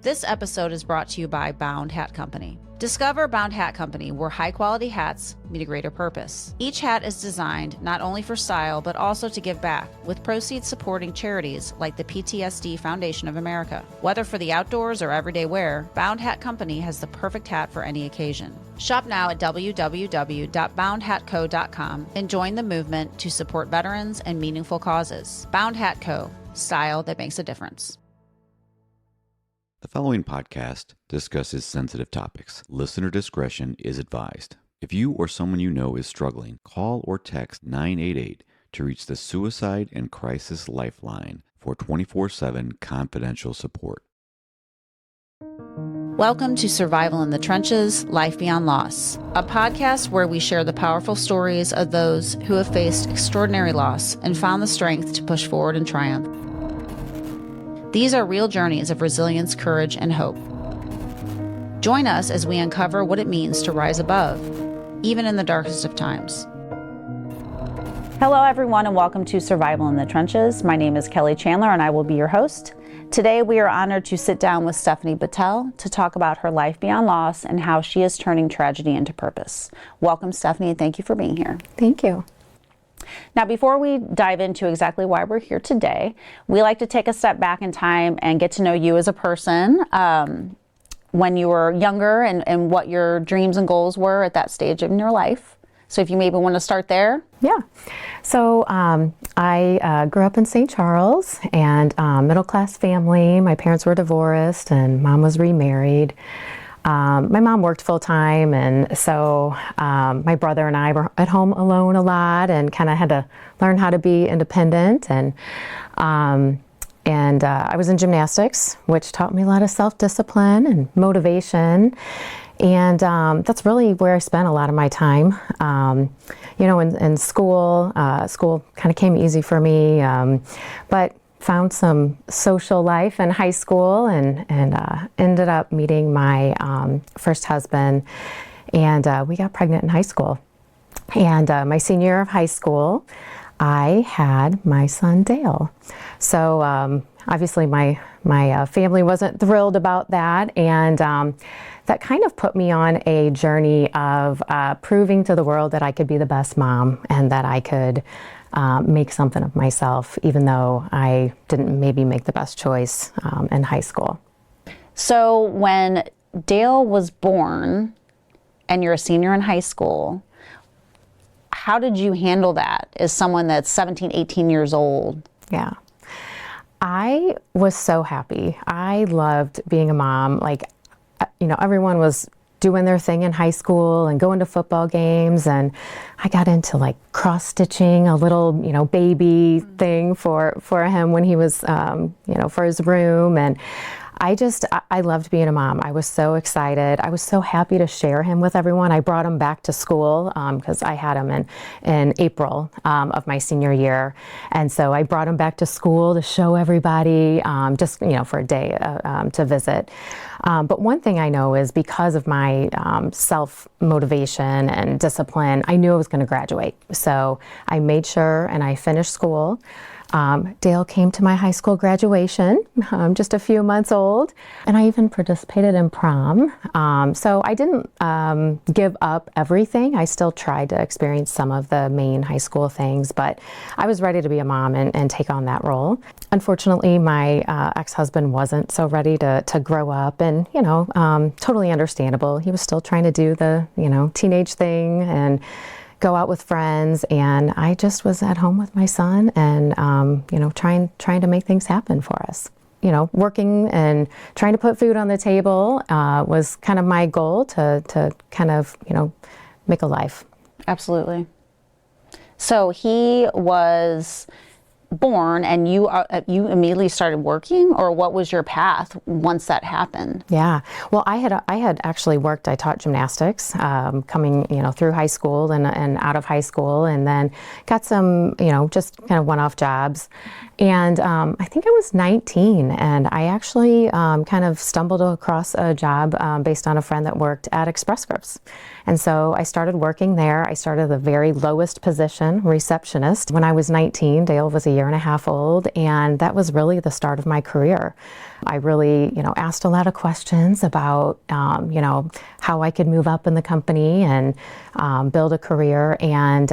This episode is brought to you by Bound Hat Company. Discover Bound Hat Company, where high-quality hats meet a greater purpose. Each hat is designed not only for style, but also to give back, with proceeds supporting charities like the PTSD Foundation of America. Whether for the outdoors or everyday wear, Bound Hat Company has the perfect hat for any occasion. Shop now at www.boundhatco.com and join the movement to support veterans and meaningful causes. Bound Hat Co. Style that makes a difference. The following podcast discusses sensitive topics. Listener discretion is advised. If you or someone you know is struggling, call or text 988 to reach the Suicide and Crisis Lifeline for 24/7 confidential support. Welcome to Survival in the Trenches, Life Beyond Loss, a podcast where we share the powerful stories of those who have faced extraordinary loss and found the strength to push forward and triumph. These are real journeys of resilience, courage, and hope. Join us as we uncover what it means to rise above, even in the darkest of times. Hello, everyone, and welcome to Survival in the Trenches. My name is Kelly Chandler, and I will be your host. Today, we are honored to sit down with Stephanie Battelle to talk about her life beyond loss and how she is turning tragedy into purpose. Welcome, Stephanie, and thank you for being here. Thank you. Now, before we dive into exactly why we're here today, we like to take a step back in time and get to know you as a person, when you were younger and what your dreams and goals were at that stage in your life. So if you maybe want to start there. Yeah. So I grew up in St. Charles and middle-class family. My parents were divorced and mom was remarried. My mom worked full-time, and so my brother and I were at home alone a lot and kind of had to learn how to be independent. And I was in gymnastics, which taught me a lot of self-discipline and motivation. And that's really where I spent a lot of my time. In school, school kind of came easy for me, but found some social life in high school and ended up meeting my first husband, and we got pregnant in high school. And my senior year of high school, I had my son Dale. So obviously my family wasn't thrilled about that, and that kind of put me on a journey of proving to the world that I could be the best mom and that I could make something of myself, even though I didn't maybe make the best choice in high school. So when Dale was born and you're a senior in high school, how did you handle that as someone that's 17, 18 years old? Yeah. I was so happy. I loved being a mom. Everyone was doing their thing in high school and going to football games, and I got into cross stitching a little baby thing for him when he was for his room, and I loved being a mom. I was so excited. I was so happy to share him with everyone. I brought him back to school because I had him in April of my senior year, and so I brought him back to school to show everybody, just for a day to visit. But one thing I know is because of my self-motivation and discipline, I knew I was going to graduate. So I made sure and I finished school. Dale came to my high school graduation, just a few months old, and I even participated in prom. So I didn't give up everything. I still tried to experience some of the main high school things, but I was ready to be a mom and take on that role. Unfortunately, my ex-husband wasn't so ready to grow up, and totally understandable. He was still trying to do the teenage thing and go out with friends, and I just was at home with my son and trying to make things happen for us. Working and trying to put food on the table was kind of my goal to kind of make a life. Absolutely. So he was born and you immediately started working, or what was your path once that happened? Yeah, well, I had actually worked. I taught gymnastics coming through high school and out of high school, and then got some just kind of one-off jobs. And I think I was 19, and I actually kind of stumbled across a job based on a friend that worked at Express Scripts. And so I started working there. I started the very lowest position, receptionist. When I was 19, Dale was a year and a half old, and that was really the start of my career. I really, asked a lot of questions about, how I could move up in the company and build a career, and,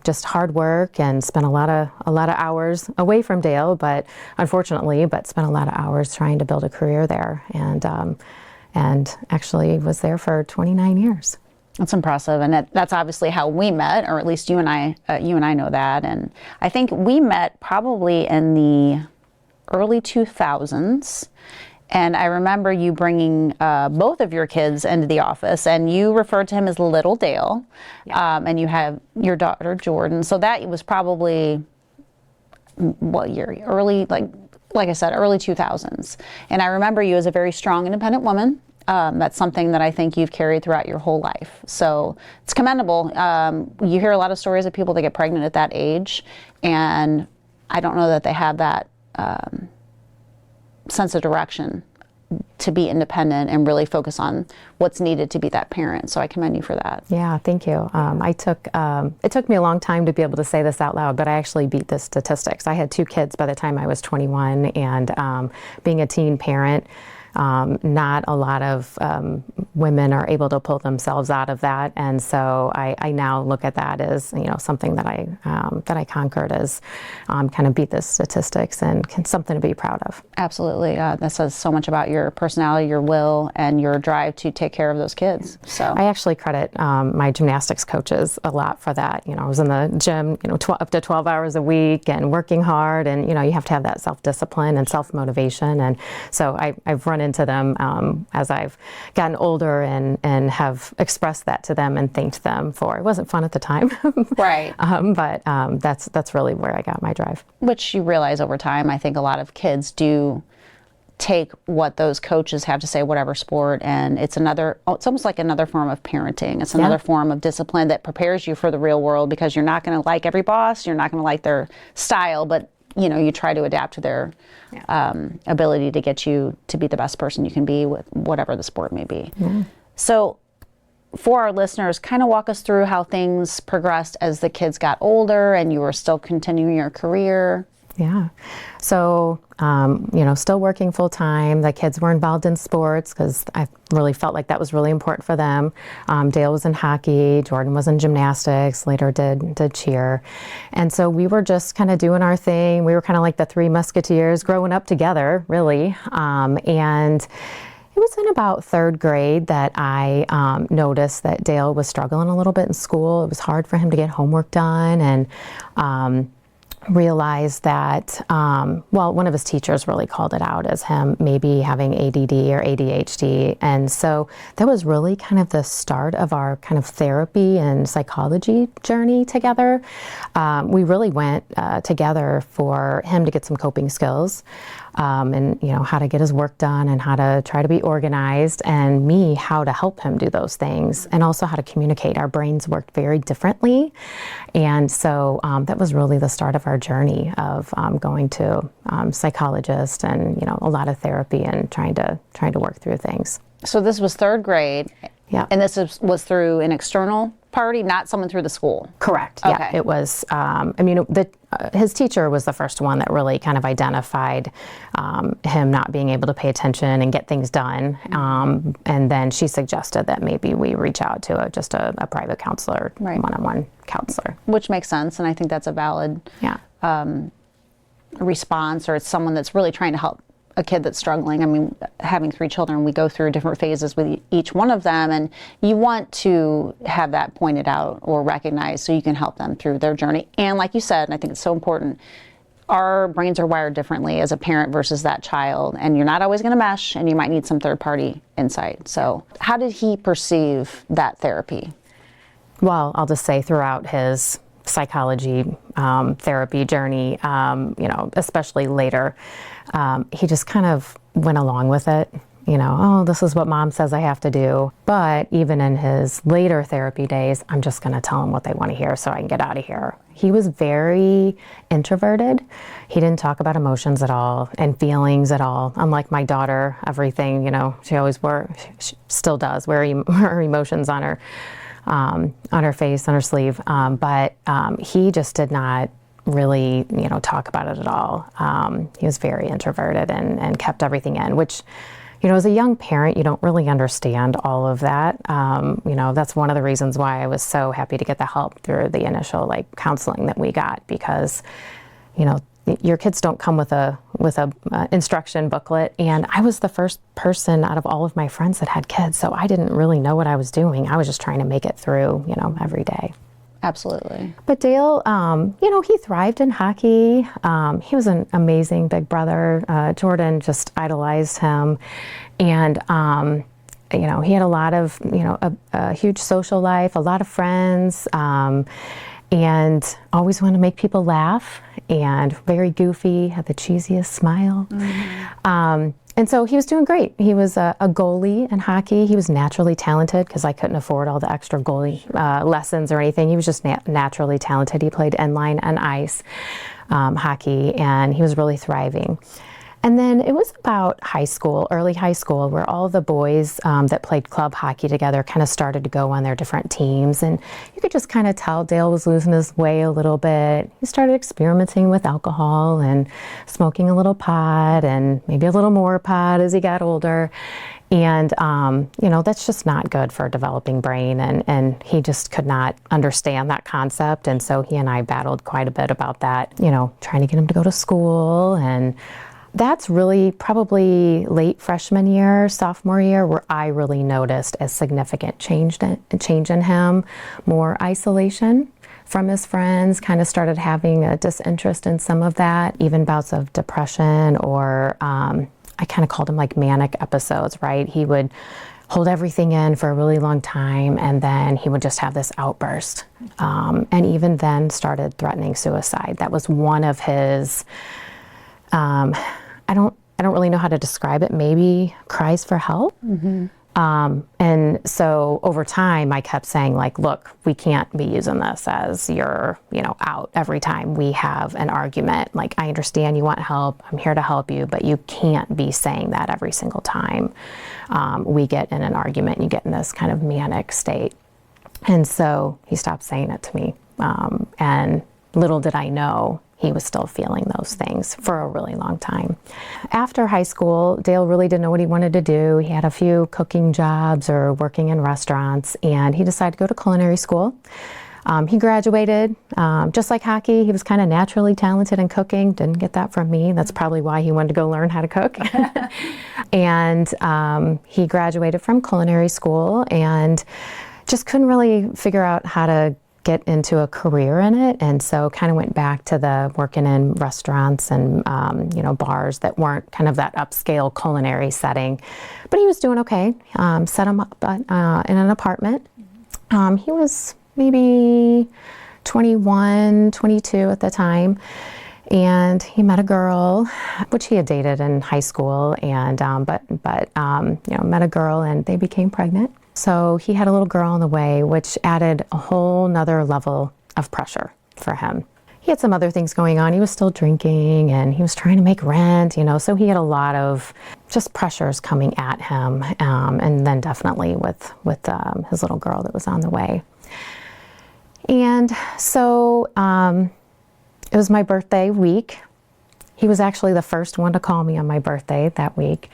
just hard work, and spent a lot of hours away from Dale, but spent a lot of hours trying to build a career there, and actually was there for 29 years. That's impressive, and that's obviously how we met, or at least you and I know that. And I think we met probably in the early 2000s. And I remember you bringing both of your kids into the office, and you referred to him as Little Dale, and you have your daughter Jordan. So that was probably what year? Early, like I said, early 2000s. And I remember you as a very strong, independent woman. That's something that I think you've carried throughout your whole life. So it's commendable. You hear a lot of stories of people that get pregnant at that age, and I don't know that they have that sense of direction to be independent and really focus on what's needed to be that parent. So I commend you for that. Yeah, thank you. It took me a long time to be able to say this out loud, but I actually beat the statistics. I had 2 kids by the time I was 21, and being a teen parent, not a lot of women are able to pull themselves out of that, and so I now look at that as something that I conquered, as kind of beat the statistics, and something to be proud of. Absolutely, that says so much about your personality, your will, and your drive to take care of those kids. So I actually credit my gymnastics coaches a lot for that. I was in the gym, up to 12 hours a week, and working hard, and you have to have that self-discipline and self-motivation, and so I've run into them as I've gotten older, and have expressed that to them and thanked them for. It wasn't fun at the time, right? But that's really where I got my drive. Which you realize over time, I think a lot of kids do take what those coaches have to say, whatever sport, and it's almost like another form of parenting. It's another form of discipline that prepares you for the real world, because you're not going to like every boss, you're not going to like their style, but you try to adapt to their ability to get you to be the best person you can be with whatever the sport may be. Yeah. So for our listeners, kind of walk us through how things progressed as the kids got older and you were still continuing your career. Yeah. So, still working full time. The kids were involved in sports because I really felt like that was really important for them. Dale was in hockey, Jordan was in gymnastics, later did cheer. And so we were just kind of doing our thing. We were kind of like the 3 musketeers growing up together, really. And it was in about 3rd grade that I noticed that Dale was struggling a little bit in school. It was hard for him to get homework done, and realized that, one of his teachers really called it out as him maybe having ADD or ADHD. And so that was really kind of the start of our kind of therapy and psychology journey together. We really went together for him to get some coping skills, and how to get his work done and how to try to be organized, and me how to help him do those things, and also how to communicate. Our brains worked very differently, and so that was really the start of our journey of going to psychologist and a lot of therapy and trying to work through things. So this was 3rd grade. Yeah. And this was through an external party, not someone through the school? Correct. Okay. Yeah, it was, his teacher was the first one that really kind of identified him not being able to pay attention and get things done. And then she suggested that maybe we reach out to just a private counselor, right. One-on-one counselor. Which makes sense, and I think that's a valid response, or it's someone that's really trying to help a kid that's struggling. I mean, having 3 children, we go through different phases with each one of them, and you want to have that pointed out or recognized so you can help them through their journey. And like you said, and I think it's so important, our brains are wired differently as a parent versus that child, and you're not always going to mesh, and you might need some third-party insight. So how did he perceive that therapy? Well, I'll just say throughout his psychology therapy journey, especially later, he just kind of went along with it. This is what mom says I have to do. But even in his later therapy days, I'm just going to tell him what they want to hear so I can get out of here. He was very introverted. He didn't talk about emotions at all and feelings at all. Unlike my daughter, everything, she always she still does wear her emotions on her face, on her sleeve. But he just did not really, talk about it at all. He was very introverted and kept everything in, which, as a young parent, you don't really understand all of that. That's one of the reasons why I was so happy to get the help through the initial counseling that we got, because, your kids don't come with a instruction booklet, and I was the first person out of all of my friends that had kids, so I didn't really know what I was doing. I was just trying to make it through, every day. Absolutely. But Dale, he thrived in hockey. He was an amazing big brother. Jordan just idolized him, and he had a lot of, a huge social life, a lot of friends. And always wanted to make people laugh, and very goofy, had the cheesiest smile. Mm-hmm. And so he was doing great. He was a goalie in hockey. He was naturally talented, because I couldn't afford all the extra goalie lessons or anything. He was just naturally talented. He played inline and ice hockey, and he was really thriving. And then it was about early high school, where all the boys that played club hockey together kind of started to go on their different teams. And you could just kind of tell Dale was losing his way a little bit. He started experimenting with alcohol and smoking a little pot, and maybe a little more pot as he got older. And, that's just not good for a developing brain. And he just could not understand that concept. And so he and I battled quite a bit about that, trying to get him to go to school. And that's really probably late freshman year, sophomore year, where I really noticed a significant change in him. More isolation from his friends, kind of started having a disinterest in some of that, even bouts of depression, or I kind of called them manic episodes, right? He would hold everything in for a really long time, and then he would just have this outburst. And even then started threatening suicide. That was one of his, I don't really know how to describe it, maybe cries for help. Mm-hmm. And so over time, I kept saying, look, we can't be using this as your, out every time we have an argument. I understand you want help. I'm here to help you, but you can't be saying that every single time we get in an argument. You get in this kind of manic state. And so he stopped saying it to me. And little did I know, he was still feeling those things for a really long time. After high school, Dale really didn't know what he wanted to do. He had a few cooking jobs or working in restaurants, and he decided to go to culinary school. He graduated, just like hockey. He was kind of naturally talented in cooking. Didn't get that from me. That's probably why he wanted to go learn how to cook. And he graduated from culinary school and just couldn't really figure out how to get into a career in it, and so kind of went back to the working in restaurants and bars that weren't kind of that upscale culinary setting. But he was doing okay. Set him up in an apartment. He was maybe 21, 22 at the time, and he met a girl, which he had dated in high school, and met a girl, and they became pregnant. So he had a little girl on the way, which added a whole nother level of pressure for him. He had some other things going on. He was still drinking, and he was trying to make rent, so he had a lot of just pressures coming at him, and then definitely with his little girl that was on the way. And so it was my birthday week. He was actually the first one to call me on my birthday that week.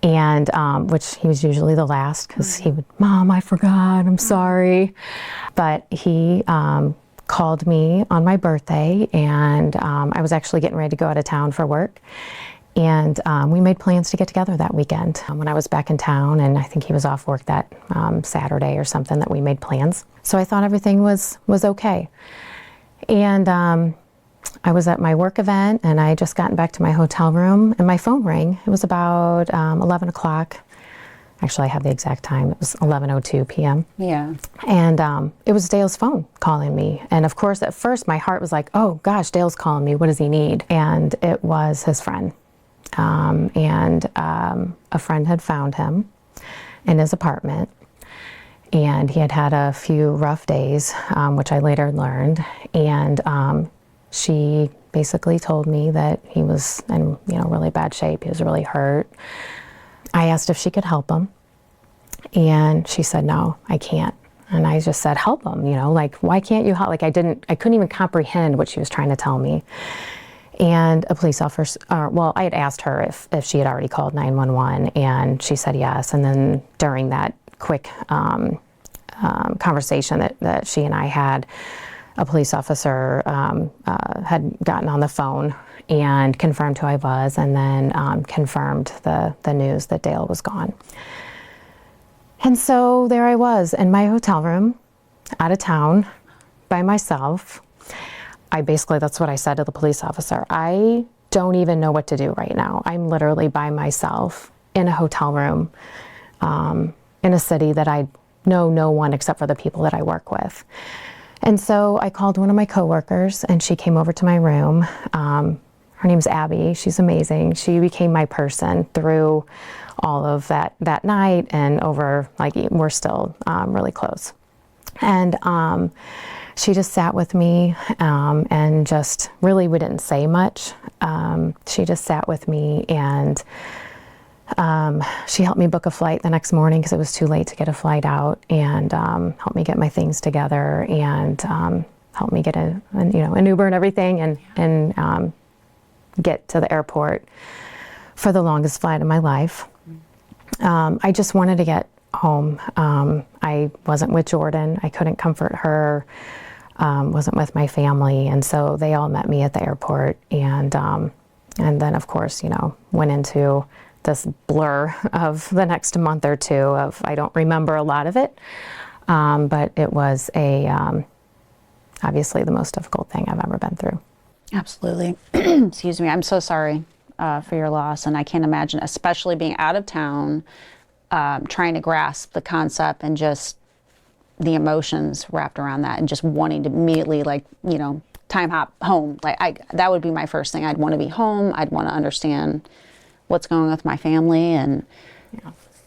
And which he was usually the last, because he would, Mom, I forgot, I'm sorry. But he called me on my birthday, and I was actually getting ready to go out of town for work. And we made plans to get together that weekend when I was back in town, and I think he was off work that Saturday or something that we made plans. So I thought everything was okay. And I was at my work event, and I had just gotten back to my hotel room, and my phone rang. It was about 11 o'clock. Actually, I have the exact time. It was 11:02 p.m. Yeah. And it was Dale's phone calling me. And of course, at first, my heart was like, oh gosh, Dale's calling me. What does he need? And it was his friend. A friend had found him in his apartment. And he had had a few rough days, which I later learned. And she basically told me that he was in really bad shape. He was really hurt. I asked if she could help him, and she said, no, I can't. And I just said, help him, like, why can't you help? Like, I couldn't even comprehend what she was trying to tell me. And a police officer, I had asked her if she had already called 911, and she said yes. And then during that quick conversation that she and I had, a police officer had gotten on the phone and confirmed who I was, and then confirmed the news that Dale was gone. And so there I was in my hotel room, out of town, by myself. That's what I said to the police officer. I don't even know what to do right now. I'm literally by myself in a hotel room in a city that I know no one except for the people that I work with. And so I called one of my coworkers, and she came over to my room. Her name's Abby. She's amazing. She became my person through all of that night, and over, like, we're still really close. And she just sat with me and just really, we didn't say much. She just sat with me, and she helped me book a flight the next morning because it was too late to get a flight out, and helped me get my things together, and helped me get an Uber and everything, and get to the airport for the longest flight of my life. I just wanted to get home. I wasn't with Jordan. I couldn't comfort her. Wasn't with my family, and so they all met me at the airport, and then of course, went into this blur of the next month or two of, I don't remember a lot of it, but it was obviously the most difficult thing I've ever been through. Absolutely. Excuse me. I'm so sorry for your loss, and I can't imagine, especially being out of town, trying to grasp the concept and just the emotions wrapped around that, and just wanting to immediately, time hop home. That would be my first thing. I'd want to be home. I'd want to understand what's going on with my family. And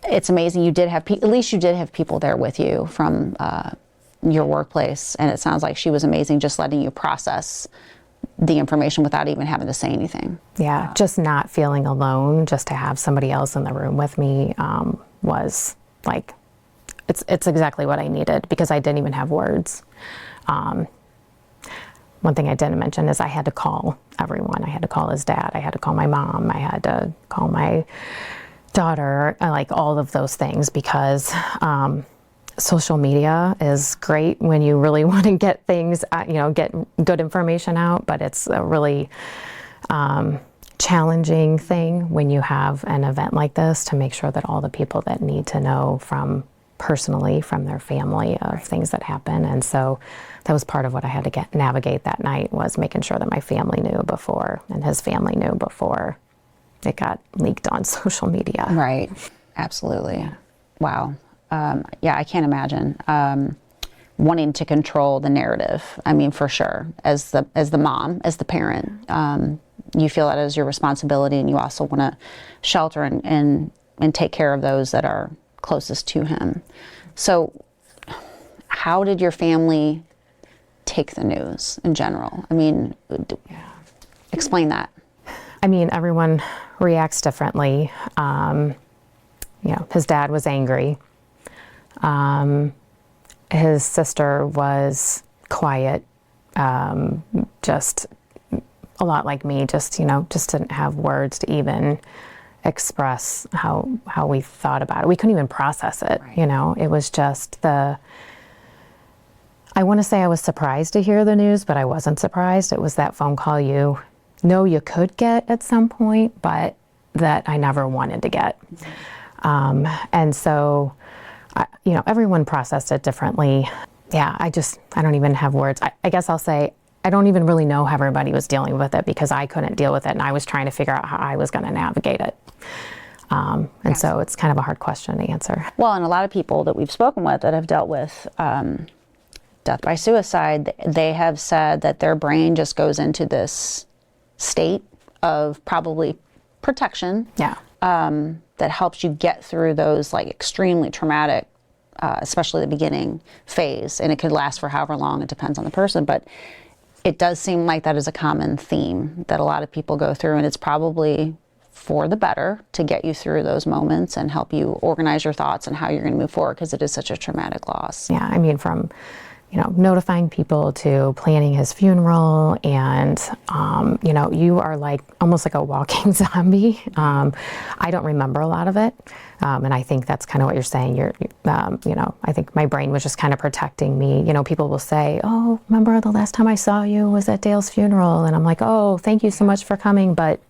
it's amazing you did have, at least you did have people there with you from your workplace. And it sounds like she was amazing, just letting you process the information without even having to say anything. Yeah, just not feeling alone, just to have somebody else in the room with me was like, it's exactly what I needed, because I didn't even have words. One thing I didn't mention is I had to call everyone. I had to call his dad. I had to call my mom. I had to call my daughter, like all of those things, because social media is great when you really want to get things, get good information out, but it's a really challenging thing when you have an event like this, to make sure that all the people that need to know personally from their family of things that happen. And so that was part of what I had to navigate that night, was making sure that my family knew before, and his family knew before it got leaked on social media. Right. Absolutely. Wow. Yeah, I can't imagine wanting to control the narrative. I mean, for sure, as the mom, as the parent, you feel that as your responsibility, and you also want to shelter and take care of those that are closest to him. So how did your family take the news in general? I mean, explain that. I mean, everyone reacts differently. His dad was angry. His sister was quiet, just a lot like me, just didn't have words to even express how we thought about it. We couldn't even process it, right. It was just I want to say I was surprised to hear the news, but I wasn't surprised. It was that phone call you could get at some point, but that I never wanted to get. Mm-hmm. And so, everyone processed it differently. Yeah, I don't even have words. I guess I'll say, I don't even really know how everybody was dealing with it, because I couldn't deal with it, and I was trying to figure out how I was going to navigate it. So it's kind of a hard question to answer. Well, and a lot of people that we've spoken with that have dealt with death by suicide, they have said that their brain just goes into this state of probably protection. Yeah. That helps you get through those extremely traumatic, especially the beginning phase, and it could last for however long. It depends on the person, but it does seem like that is a common theme that a lot of people go through, and it's probably for the better to get you through those moments and help you organize your thoughts and how you're going to move forward, because it is such a traumatic loss. Yeah, I mean, from notifying people to planning his funeral, and you are like almost like a walking zombie. I don't remember a lot of it, and I think that's kind of what you're saying. I think my brain was just kind of protecting me. People will say, "Oh, remember the last time I saw you was at Dale's funeral," and I'm like, "Oh, thank you so much for coming, but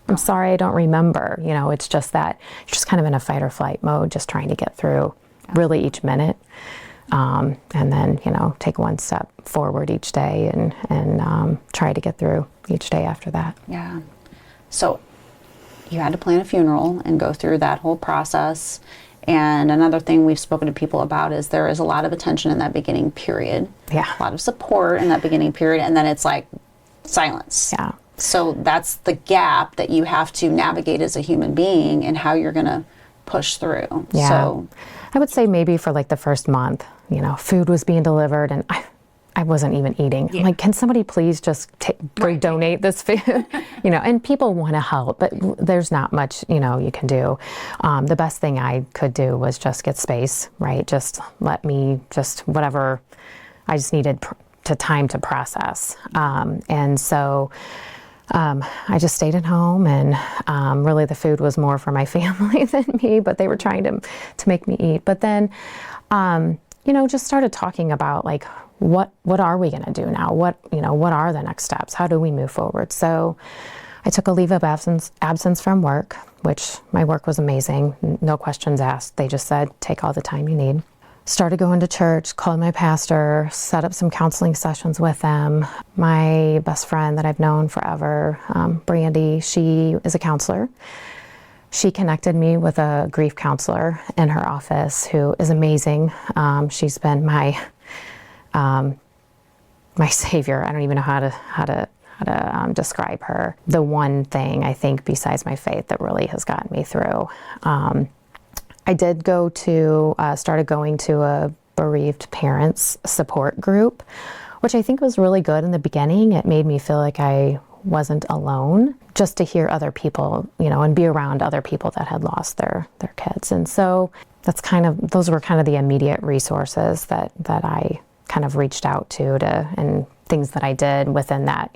I'm sorry, I don't remember." It's just that you're just kind of in a fight or flight mode, just trying to get through really each minute. And then, take one step forward each day and try to get through each day after that. Yeah. So you had to plan a funeral and go through that whole process. And another thing we've spoken to people about is there is a lot of attention in that beginning period. Yeah. A lot of support in that beginning period. And then it's like silence. Yeah. So that's the gap that you have to navigate as a human being and how you're going to push through. Yeah. So I would say maybe for like the first month, food was being delivered and I wasn't even eating. Yeah. I'm like, can somebody please just donate this food? And people want to help, but there's not much, you can do. The best thing I could do was just get space, right? Just let me whatever. I just needed time to process. And so I just stayed at home, and really the food was more for my family than me, but they were trying to make me eat. But then, just started talking about like, what are we going to do now? What are the next steps? How do we move forward? So I took a leave of absence from work, which my work was amazing. No questions asked. They just said, take all the time you need. Started going to church, called my pastor, set up some counseling sessions with them. My best friend that I've known forever, Brandy, she is a counselor. She connected me with a grief counselor in her office who is amazing. She's been my savior. I don't even know how to describe her. The one thing I think besides my faith that really has gotten me through. I did started going to a bereaved parents support group, which I think was really good in the beginning. It made me feel like I wasn't alone, just to hear other people, and be around other people that had lost their kids. And so those were kind of the immediate resources that I kind of reached out to and things that I did within that,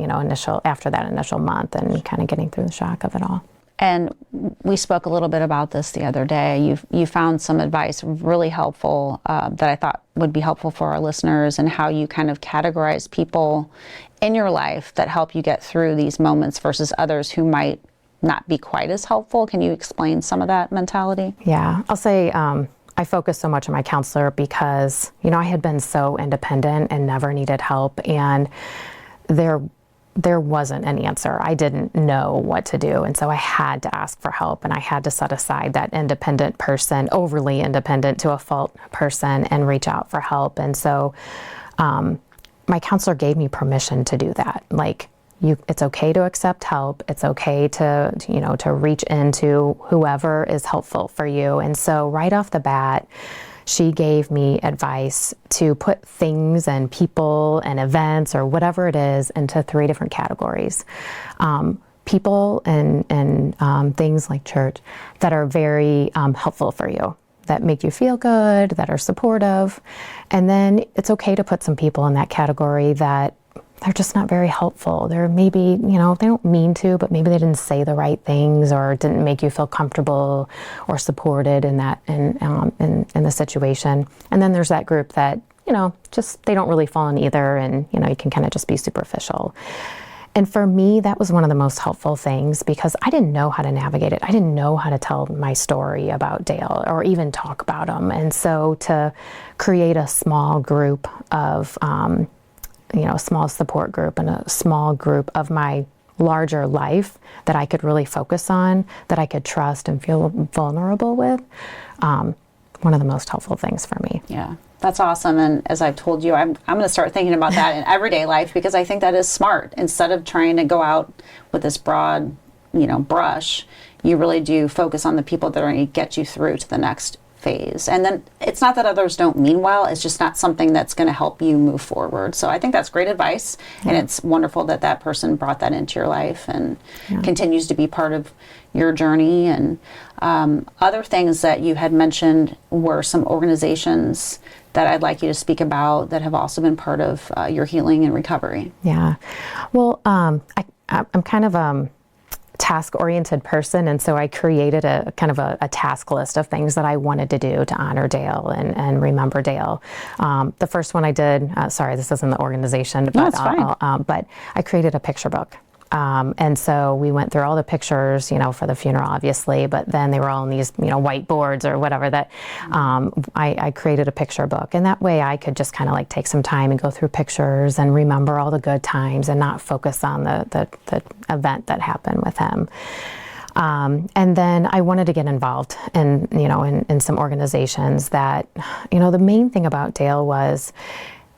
after that initial month and kind of getting through the shock of it all. And we spoke a little bit about this the other day. You found some advice really helpful that I thought would be helpful for our listeners, and how you kind of categorize people in your life that help you get through these moments versus others who might not be quite as helpful. Can you explain some of that mentality? Yeah, I'll say I focused so much on my counselor because, I had been so independent and never needed help, and there wasn't an answer. I didn't know what to do. And so I had to ask for help, and I had to set aside that independent person, overly independent to a fault person, and reach out for help. And so my counselor gave me permission to do that. Like, it's okay to accept help. It's okay to reach into whoever is helpful for you. And so right off the bat, she gave me advice to put things and people and events or whatever it is into 3 different categories. People and things like church that are very helpful for you, that make you feel good, that are supportive. And then it's okay to put some people in that category that they're just not very helpful. They're maybe, they don't mean to, but maybe they didn't say the right things or didn't make you feel comfortable or supported in the situation. And then there's that group that, just they don't really fall in either, and, you can kind of just be superficial. And for me, that was one of the most helpful things because I didn't know how to navigate it. I didn't know how to tell my story about Dale or even talk about him. And so to create a small group of, a small support group and a small group of my larger life that I could really focus on, that I could trust and feel vulnerable with, one of the most helpful things for me. Yeah, that's awesome. And as I've told you, I'm going to start thinking about that in everyday life because I think that is smart. Instead of trying to go out with this broad, brush, you really do focus on the people that are going to get you through to the next phase. And then it's not that others don't mean well, it's just not something that's going to help you move forward. So I think that's great advice. And it's wonderful that that person brought that into your life and continues to be part of your journey. And other things that you had mentioned were some organizations that I'd like you to speak about that have also been part of your healing and recovery. Yeah. Well, I'm kind of task-oriented person, and so I created a kind of a task list of things that I wanted to do to honor Dale and remember Dale. The first one I did, sorry, this isn't the organization, but, it's fine. But I created a picture book. And so we went through all the pictures, for the funeral, obviously, but then they were all in these, whiteboards or whatever that I created a picture book. And that way I could just kind of like take some time and go through pictures and remember all the good times and not focus on the event that happened with him. And then I wanted to get involved in some organizations that, the main thing about Dale was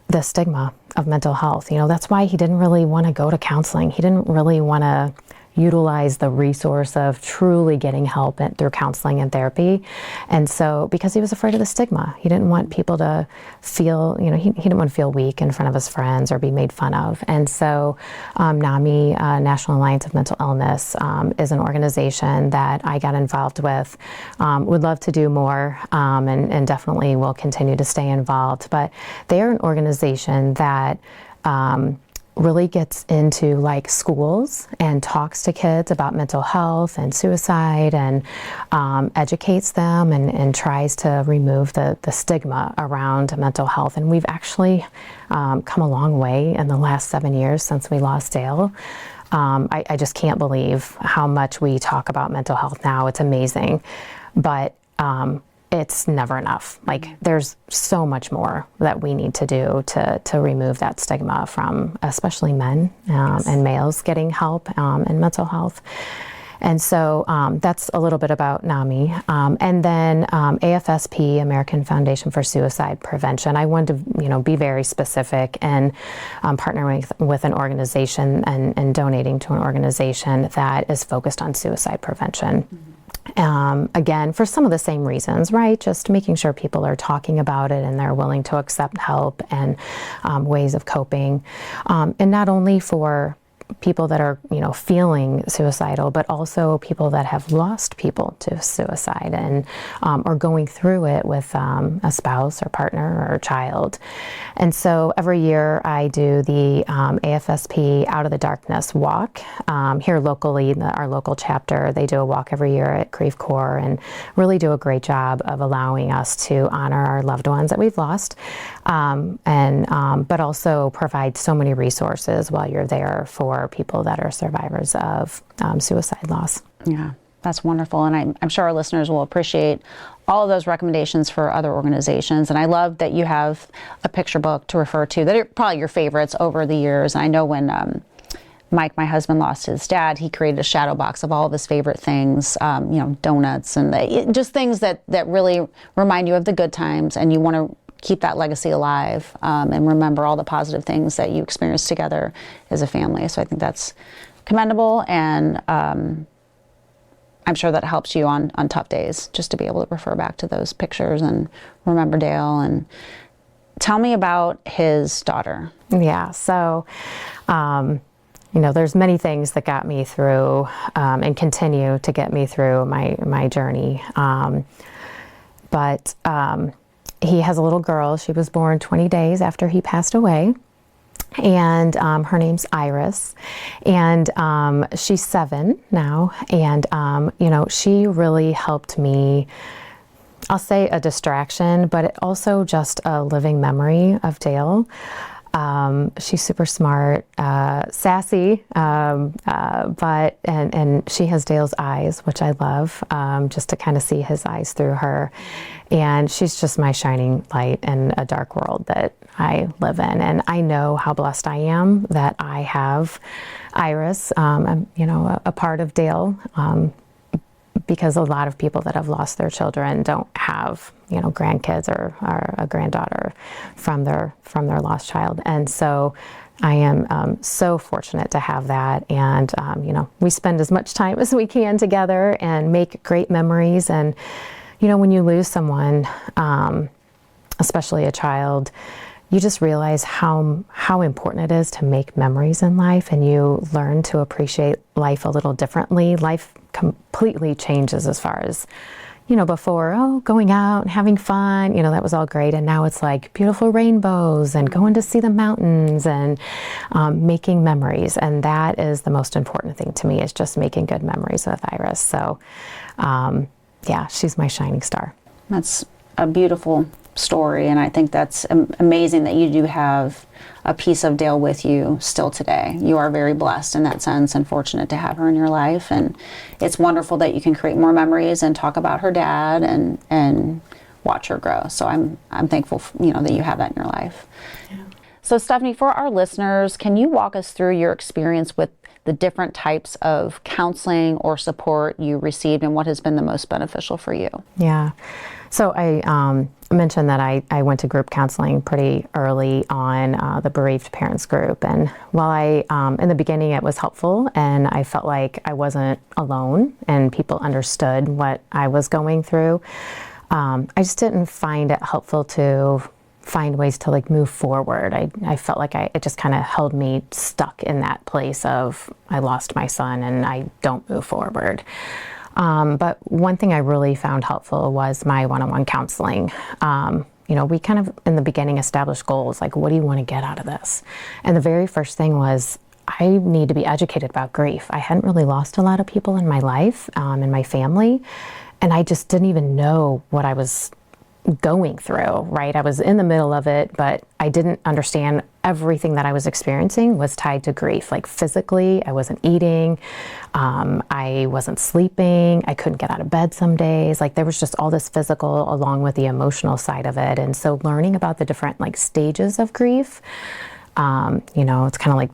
the stigma of mental health. That's why he didn't really want to go to counseling. He didn't really want to utilize the resource of truly getting help through counseling and therapy. And so, because he was afraid of the stigma, he didn't want people to feel, he didn't want to feel weak in front of his friends or be made fun of. And so NAMI, National Alliance of Mental Illness, is an organization that I got involved with. Would love to do more, and definitely will continue to stay involved. But they are an organization that really gets into like schools and talks to kids about mental health and suicide and educates them and tries to remove the stigma around mental health. And we've actually come a long way in the last 7 years since we lost Dale. I just can't believe how much we talk about mental health now. It's amazing. But it's never enough. Like, there's so much more that we need to do to remove that stigma from especially men and males getting help in mental health. And so that's a little bit about NAMI. And then AFSP, American Foundation for Suicide Prevention. I wanted to be very specific and partnering with an organization and donating to an organization that is focused on suicide prevention. Mm-hmm. Again, for some of the same reasons, right? Just making sure people are talking about it and they're willing to accept help and ways of coping. And not only for people that are, feeling suicidal, but also people that have lost people to suicide and or going through it with a spouse or partner or child. And so every year I do the AFSP Out of the Darkness walk here locally. Our local chapter, they do a walk every year at Grief Corps and really do a great job of allowing us to honor our loved ones that we've lost, but also provide so many resources while you're there for people that are survivors of suicide loss. Yeah, that's wonderful. And I'm sure our listeners will appreciate all of those recommendations for other organizations. And I love that you have a picture book to refer to that are probably your favorites over the years. And I know when Mike, my husband, lost his dad, he created a shadow box of all of his favorite things, donuts and just things that really remind you of the good times, and you want to keep that legacy alive and remember all the positive things that you experienced together as a family. So I think that's commendable, and I'm sure that helps you on tough days, just to be able to refer back to those pictures and remember Dale. And tell me about his daughter. Yeah, so there's many things that got me through and continue to get me through my journey. But he has a little girl. She was born 20 days after he passed away. And her name's Iris. And she's 7 now. And, she really helped me, I'll say a distraction, but also just a living memory of Dale. She's super smart, sassy, but she has Dale's eyes, which I love, just to kind of see his eyes through her. And she's just my shining light in a dark world that I live in. And I know how blessed I am that I have Iris, a part of Dale, because a lot of people that have lost their children don't have, grandkids or a granddaughter from their lost child. And so I am so fortunate to have that. And, we spend as much time as we can together and make great memories and when you lose someone, especially a child, you just realize how important it is to make memories in life, and you learn to appreciate life a little differently. Life completely changes as far as, before, going out and having fun, that was all great. And now it's like beautiful rainbows and going to see the mountains and making memories. And that is the most important thing to me, is just making good memories with Iris. So, she's my shining star. That's a beautiful story, and I think that's amazing that you do have a piece of Dale with you still today. You are very blessed in that sense and fortunate to have her in your life, and it's wonderful that you can create more memories and talk about her dad and watch her grow. So I'm thankful that you have that in your life. Yeah. So Stephanie, for our listeners, can you walk us through your experience with the different types of counseling or support you received and what has been the most beneficial for you? Yeah. So I mentioned that I went to group counseling pretty early on, the bereaved parents group. And while in the beginning it was helpful and I felt like I wasn't alone and people understood what I was going through, I just didn't find it helpful to find ways to move forward. I felt like it just kind of held me stuck in that place of I lost my son and I don't move forward. But one thing I really found helpful was my one-on-one counseling. We kind of in the beginning established goals, like what do you want to get out of this? And the very first thing was I need to be educated about grief. I hadn't really lost a lot of people in my life, in my family, and I just didn't even know what I was going through, right? I was in the middle of it, but I didn't understand everything that I was experiencing was tied to grief. Like physically, I wasn't eating, I wasn't sleeping, I couldn't get out of bed some days. Like there was just all this physical along with the emotional side of it. And so learning about the different stages of grief, it's kind of like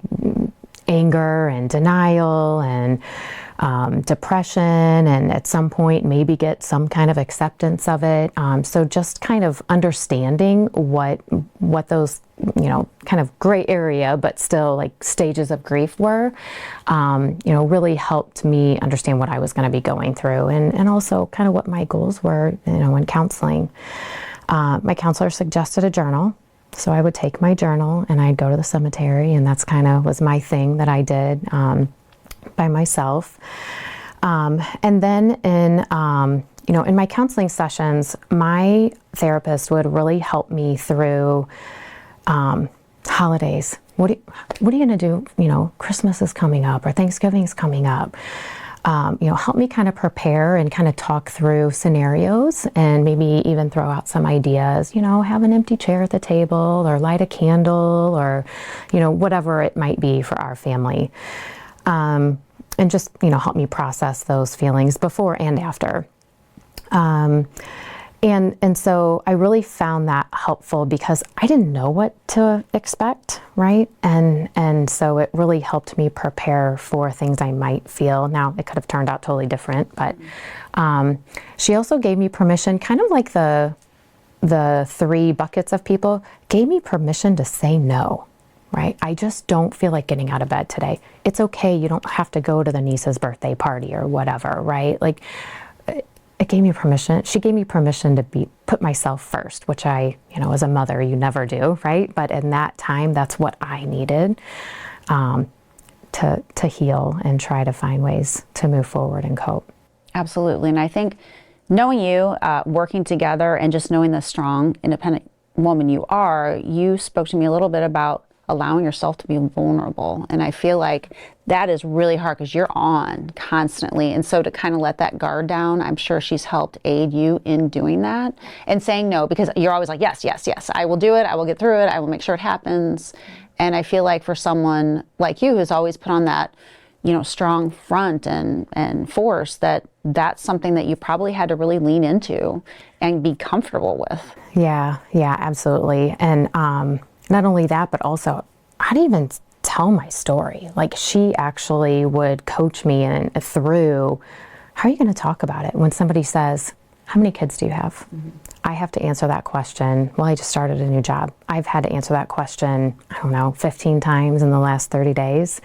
anger and denial and depression, and at some point maybe get some kind of acceptance of it. So just kind of understanding what those, kind of gray area, but still stages of grief were, really helped me understand what I was going to be going through, and also kind of what my goals were, in counseling. My counselor suggested a journal. So I would take my journal and I'd go to the cemetery, and that's kind of was my thing that I did by myself. And then in my counseling sessions, my therapist would really help me through holidays. What are you going to do? Christmas is coming up or Thanksgiving's coming up. Help me kind of prepare and kind of talk through scenarios and maybe even throw out some ideas, have an empty chair at the table or light a candle or, whatever it might be for our family. And just, help me process those feelings before and after. And so I really found that helpful because I didn't know what to expect, right? And so it really helped me prepare for things I might feel. Now, it could have turned out totally different, but she also gave me permission, kind of like the 3 buckets of people, gave me permission to say no, right? I just don't feel like getting out of bed today. It's okay. You don't have to go to the niece's birthday party or whatever, right? It gave me permission. She gave me permission to put myself first, which I, as a mother, you never do, right? But in that time, that's what I needed to heal and try to find ways to move forward and cope. Absolutely. And I think knowing you, working together, and just knowing the strong, independent woman you are, you spoke to me a little bit about allowing yourself to be vulnerable. And I feel like that is really hard because you're on constantly. And so to kind of let that guard down, I'm sure she's helped aid you in doing that and saying no, because you're always like, yes, yes, yes, I will do it. I will get through it. I will make sure it happens. And I feel like for someone like you who's always put on that, strong front and force, that's something that you probably had to really lean into and be comfortable with. Yeah, absolutely. And not only that, but also I didn't even tell my story. She actually would coach me through, how are you going to talk about it? When somebody says, how many kids do you have? Mm-hmm. I have to answer that question. Well, I just started a new job. I've had to answer that question, 15 times in the last 30 days.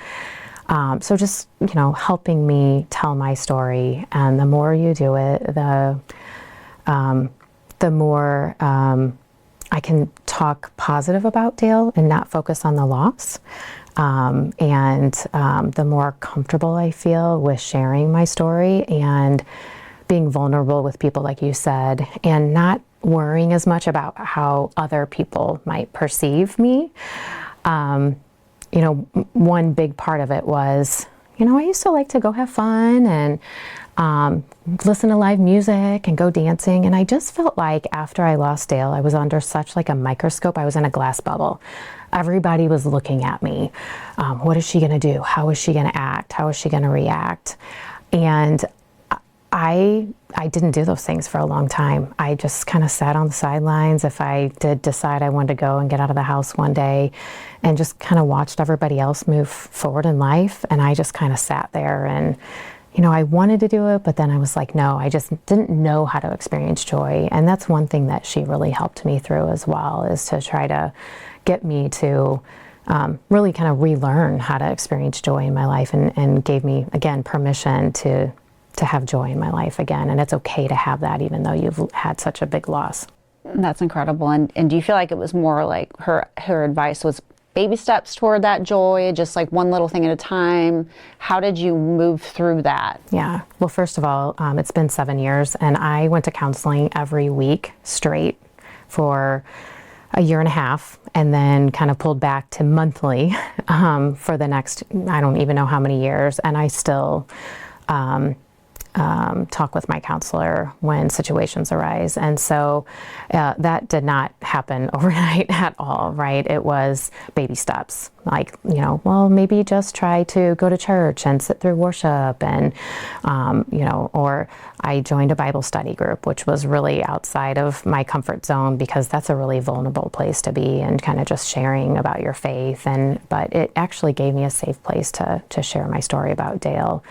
So just, helping me tell my story. And the more you do it, the more I can talk positive about Dale and not focus on the loss. The more comfortable I feel with sharing my story and being vulnerable with people, like you said, and not worrying as much about how other people might perceive me. One big part of it was, I used to like to go have fun and listen to live music and go dancing. And I just felt like after I lost Dale, I was under such like a microscope. I was in a glass bubble. Everybody was looking at me. What is she going to do? How is she going to act? How is she going to react? And I didn't do those things for a long time. I just kind of sat on the sidelines. If I did decide I wanted to go and get out of the house one day, and just kind of watched everybody else move forward in life. And I just kind of sat there and, I wanted to do it, but then I was like, no, I just didn't know how to experience joy. And that's one thing that she really helped me through as well, is to try to get me to really kind of relearn how to experience joy in my life, and gave me, again, permission to have joy in my life again. And it's okay to have that, even though you've had such a big loss. That's incredible. And do you feel like it was more like her advice was baby steps toward that joy, just like one little thing at a time? How did you move through that? Yeah. Well, first of all, it's been 7 years, and I went to counseling every week straight for a year and a half, and then kind of pulled back to monthly for the next, I don't even know how many years. And I still talk with my counselor when situations arise. And so that did not happen overnight at all, right? It was baby steps, like, well, maybe just try to go to church and sit through worship, and, or I joined a Bible study group, which was really outside of my comfort zone, because that's a really vulnerable place to be, and kind of just sharing about your faith. But it actually gave me a safe place to share my story about Dale.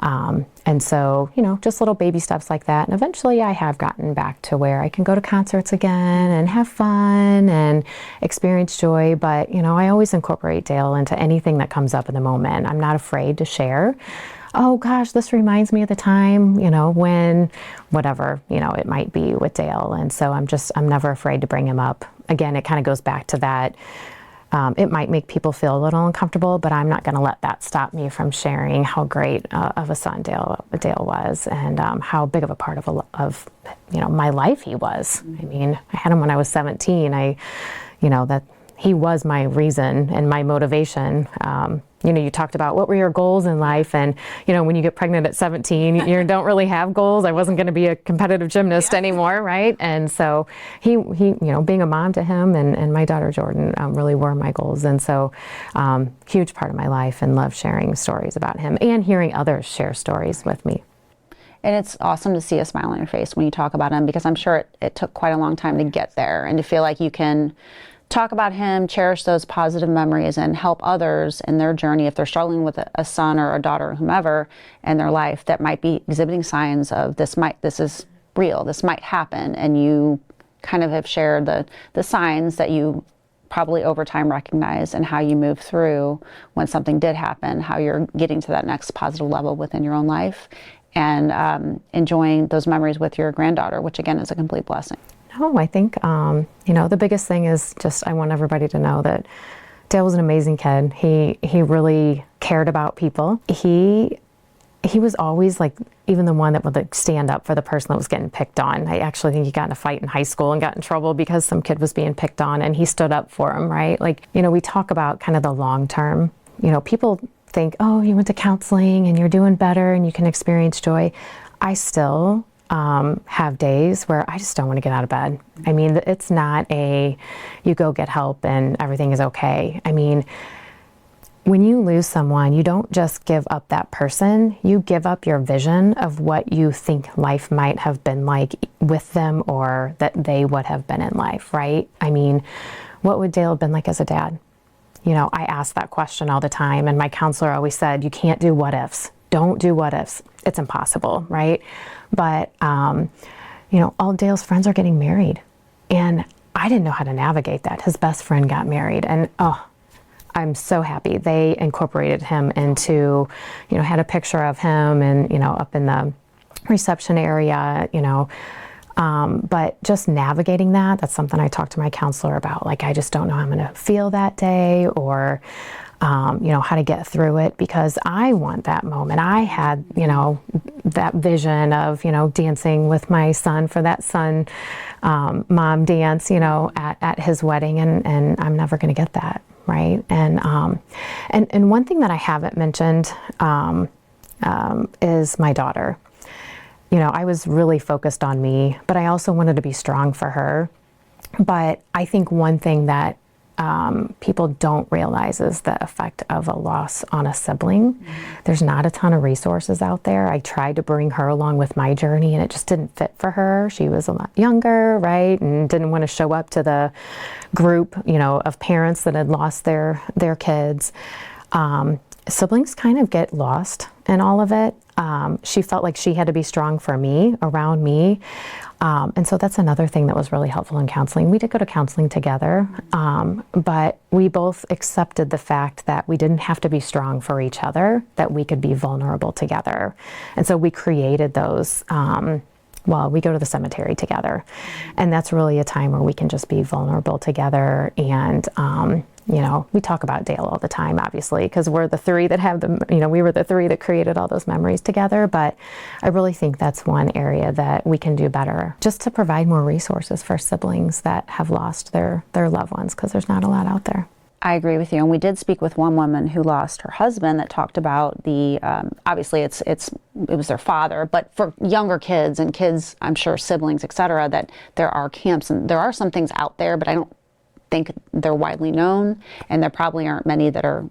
And so, just little baby steps like that. And eventually I have gotten back to where I can go to concerts again and have fun and experience joy. But, I always incorporate Dale into anything that comes up in the moment. I'm not afraid to share. Oh gosh, this reminds me of the time, when whatever, it might be with Dale. And so I'm never afraid to bring him up. Again, it kind of goes back to that. It might make people feel a little uncomfortable, but I'm not going to let that stop me from sharing how great of a son Dale was, and how big of a part of my life he was. I mean, I had him when I was 17. That he was my reason and my motivation. You talked about what were your goals in life, and when you get pregnant at 17, you don't really have goals. I wasn't going to be a competitive gymnast anymore, right? And so he being a mom to him and my daughter Jordan really were my goals. And so huge part of my life, and love sharing stories about him and hearing others share stories with me. And it's awesome to see a smile on your face when you talk about him, because I'm sure it took quite a long time to get there, and to feel like you can talk about him, cherish those positive memories, and help others in their journey if they're struggling with a son or a daughter or whomever in their life that might be exhibiting signs of this is real, this might happen. And you kind of have shared the signs that you probably over time recognize, and how you move through when something did happen, how you're getting to that next positive level within your own life, and enjoying those memories with your granddaughter, which again is a complete blessing. No, I think, the biggest thing is just, I want everybody to know that Dale was an amazing kid. He really cared about people. He was always even the one that would stand up for the person that was getting picked on. I actually think he got in a fight in high school and got in trouble because some kid was being picked on, and he stood up for him, right? We talk about kind of the long term. People think, oh, you went to counseling and you're doing better and you can experience joy. I still have days where I just don't want to get out of bed. I mean, it's not you go get help and everything is okay. I mean, when you lose someone, you don't just give up that person, you give up your vision of what you think life might have been like with them, or that they would have been in life, right? I mean, what would Dale have been like as a dad? I ask that question all the time, and my counselor always said, you can't do what ifs. Don't do what ifs. It's impossible, right? But, all Dale's friends are getting married, and I didn't know how to navigate that. His best friend got married, and I'm so happy they incorporated him into, had a picture of him and, up in the reception area, But just navigating that's something I talked to my counselor about. Like, I just don't know how I'm going to feel that day, or how to get through it, because I want that moment. I had, that vision of, dancing with my son for that son mom dance, at his wedding, and I'm never going to get that, right? And one thing that I haven't mentioned is my daughter. I was really focused on me, but I also wanted to be strong for her. But I think one thing that people don't realize is the effect of a loss on a sibling. Mm-hmm. There's not a ton of resources out there. I tried to bring her along with my journey, and it just didn't fit for her. She was a lot younger, right, and didn't want to show up to the group, of parents that had lost their kids. Siblings kind of get lost in all of it. She felt like she had to be strong for me, around me. And so that's another thing that was really helpful in counseling. We did go to counseling together, but we both accepted the fact that we didn't have to be strong for each other, that we could be vulnerable together. And so we created those, we go to the cemetery together. And that's really a time where we can just be vulnerable together. And, we talk about Dale all the time, obviously, because we're the three that have we were the three that created all those memories together. But I really think that's one area that we can do better, just to provide more resources for siblings that have lost their loved ones, because there's not a lot out there. I agree with you. And we did speak with one woman who lost her husband that talked about the, obviously it was their father, but for younger kids and kids, I'm sure siblings, et cetera, that there are camps and there are some things out there, but I don't think they're widely known, and there probably aren't many that are,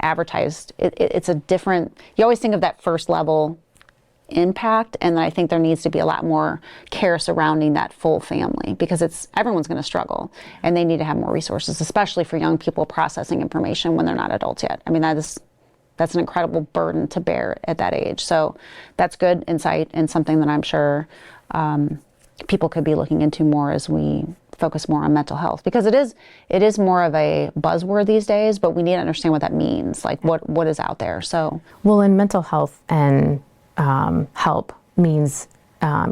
advertised. It's a different, you always think of that first level impact, and I think there needs to be a lot more care surrounding that full family, because everyone's going to struggle, and they need to have more resources, especially for young people processing information when they're not adults yet. I mean, that's an incredible burden to bear at that age. So that's good insight, and something that I'm sure people could be looking into more as we focus more on mental health, because it is more of a buzzword these days, but we need to understand what that means, like what is out there. So, well, in mental health and help means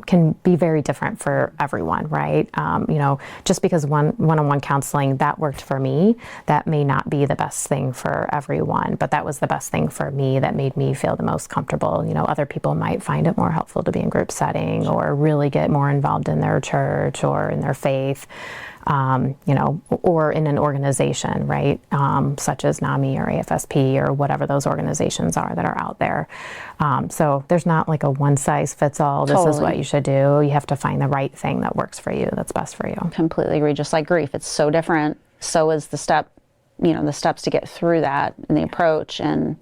can be very different for everyone, right? Just because one-on-one counseling that worked for me, that may not be the best thing for everyone, but that was the best thing for me, that made me feel the most comfortable. Other people might find it more helpful to be in group setting, or really get more involved in their church or in their faith. Or in an organization, right? Such as NAMI or AFSP or whatever those organizations are that are out there. So there's not like a one size fits all. This is what you should do. You have to find the right thing that works for you, that's best for you. Completely agree. Just like grief, it's so different. So is the steps to get through that, and the approach, and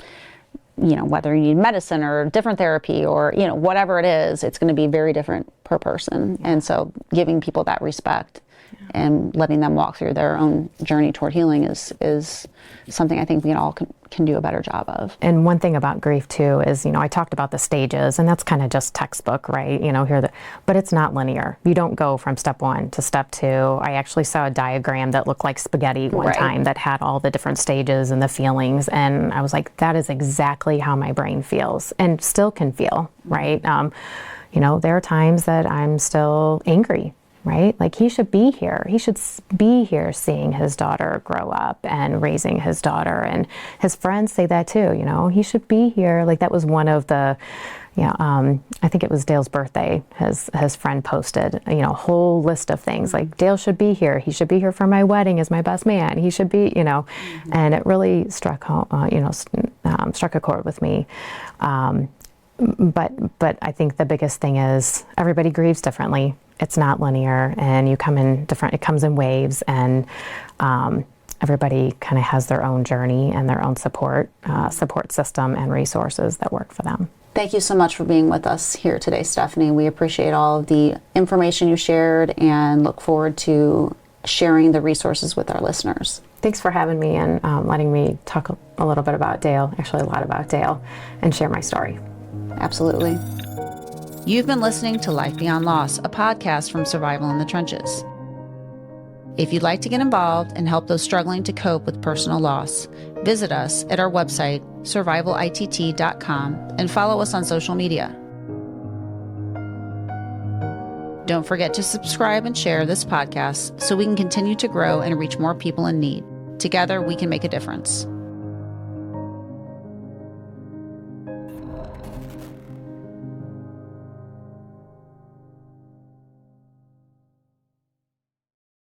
whether you need medicine or different therapy or, whatever it is, it's going to be very different per person. Yeah. And so giving people that respect and letting them walk through their own journey toward healing is something I think we all can do a better job of. And one thing about grief too is, I talked about the stages, and that's kind of just textbook, right? But it's not linear. You don't go from step 1 to step 2. I actually saw a diagram that looked like spaghetti one time that had all the different stages and the feelings, and I was like, that is exactly how my brain feels, and still can feel, right? There are times that I'm still angry, right? Like, he should be here. He should be here seeing his daughter grow up and raising his daughter. And his friends say that too, he should be here. Like, that was one of the, I think it was Dale's birthday. His friend posted, a whole list of things like, Dale should be here. He should be here for my wedding as my best man. He should be, and it really struck home, struck a chord with me. But I think the biggest thing is everybody grieves differently. It's not linear, and it comes in waves, and everybody kind of has their own journey and their own support system and resources that work for them. Thank you so much for being with us here today, Stephanie. We appreciate all of the information you shared and look forward to sharing the resources with our listeners. Thanks for having me and letting me talk a little bit about Dale, actually a lot about Dale, and share my story. Absolutely. You've been listening to Life Beyond Loss, a podcast from Survival in the Trenches. If you'd like to get involved and help those struggling to cope with personal loss, visit us at our website, survivalitt.com, and follow us on social media. Don't forget to subscribe and share this podcast so we can continue to grow and reach more people in need. Together, we can make a difference.